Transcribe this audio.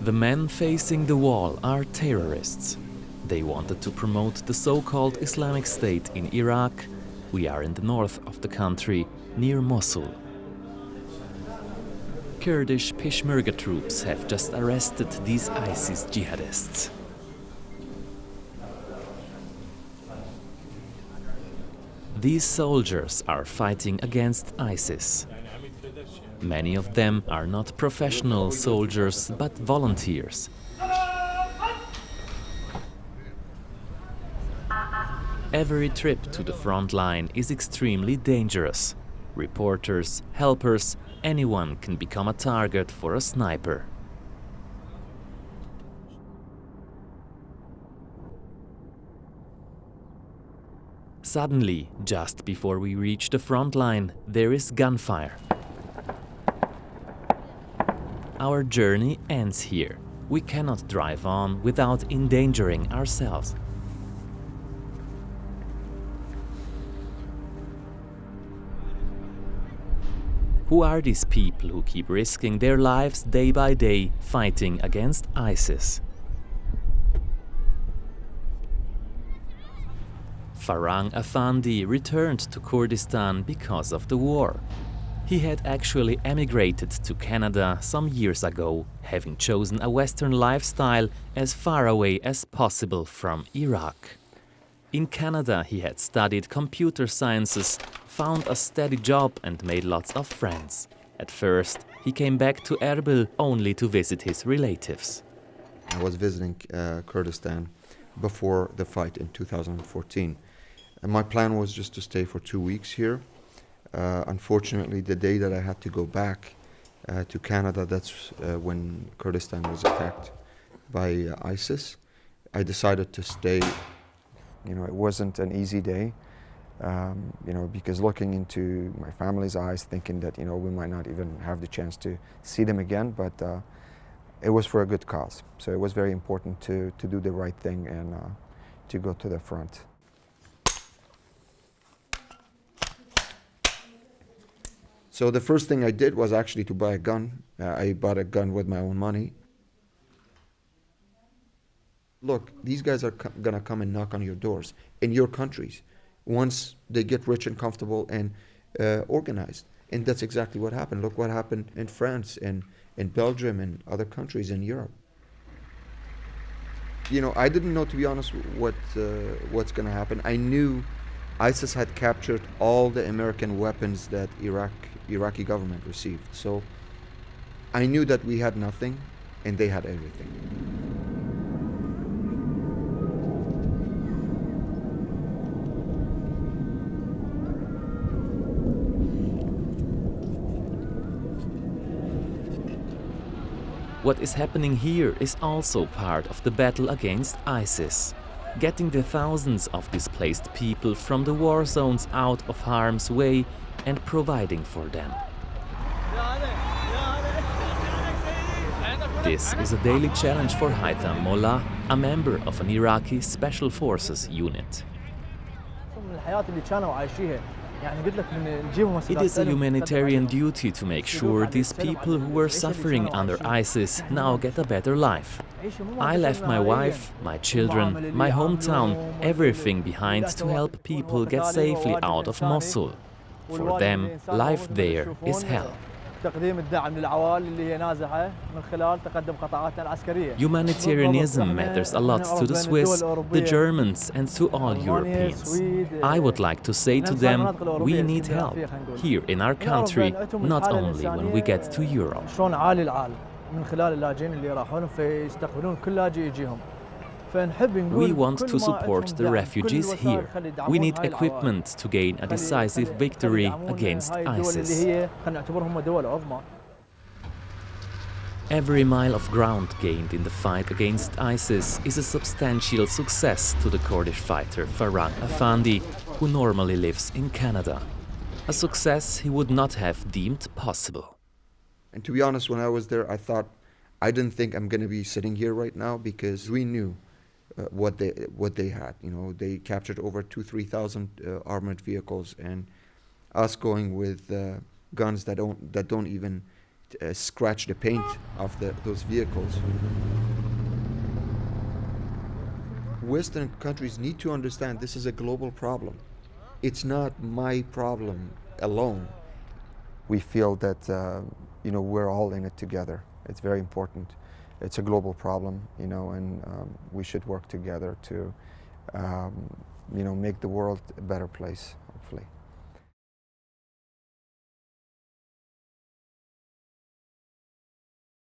The men facing the wall are terrorists. They wanted to promote the so-called Islamic State in Iraq. We are in the north of the country, near Mosul. Kurdish Peshmerga troops have just arrested these ISIS jihadists. These soldiers are fighting against ISIS. Many of them are not professional soldiers, but volunteers. Every trip to the front line is extremely dangerous. Reporters, helpers, anyone can become a target for a sniper. Suddenly, just before we reach the front line, there is gunfire. Our journey ends here. We cannot drive on without endangering ourselves. Who are these people who keep risking their lives day by day fighting against ISIS? Farang Afandi returned to Kurdistan because of the war. He had actually emigrated to Canada some years ago, having chosen a Western lifestyle as far away as possible from Iraq. In Canada, he had studied computer sciences, found a steady job and made lots of friends. At first, he came back to Erbil only to visit his relatives. I was visiting Kurdistan before the fight in 2014. And my plan was just to stay for 2 weeks here. Unfortunately, the day that I had to go back to Canada, that's when Kurdistan was attacked by ISIS. I decided to stay. You know, it wasn't an easy day, because looking into my family's eyes, thinking that, we might not even have the chance to see them again, but it was for a good cause. So it was very important to do the right thing and to go to the front. So the first thing I did was actually to buy a gun. I bought a gun with my own money. Look, these guys are gonna come and knock on your doors in your countries once they get rich and comfortable and organized. And that's exactly what happened. Look what happened in France and in Belgium and other countries in Europe. I didn't know, to be honest, what's gonna happen. I knew ISIS had captured all the American weapons that Iraqi government received. So I knew that we had nothing and they had everything. What is happening here is also part of the battle against ISIS. Getting the thousands of displaced people from the war zones out of harm's way and providing for them. This is a daily challenge for Haitham Mollah, a member of an Iraqi Special Forces unit. It is a humanitarian duty to make sure these people who were suffering under ISIS now get a better life. I left my wife, my children, my hometown, everything behind to help people get safely out of Mosul. For them, life there is hell. Humanitarianism matters a lot to the Swiss, the Germans and to all Europeans. I would like to say to them, we need help, here in our country, not only when we get to Europe. We want to support the refugees here. We need equipment to gain a decisive victory against ISIS. Every mile of ground gained in the fight against ISIS is a substantial success to the Kurdish fighter Farang Afandi, who normally lives in Canada. A success he would not have deemed possible. And to be honest, when I was there, I didn't think I'm going to be sitting here right now, because we knew what they had. They captured over 3,000 armored vehicles, and us going with guns that don't even scratch the paint of those vehicles. Western countries need to understand this is a global problem. It's not my problem alone. We feel that we're all in it together. It's very important. It's a global problem, and we should work together to make the world a better place, hopefully.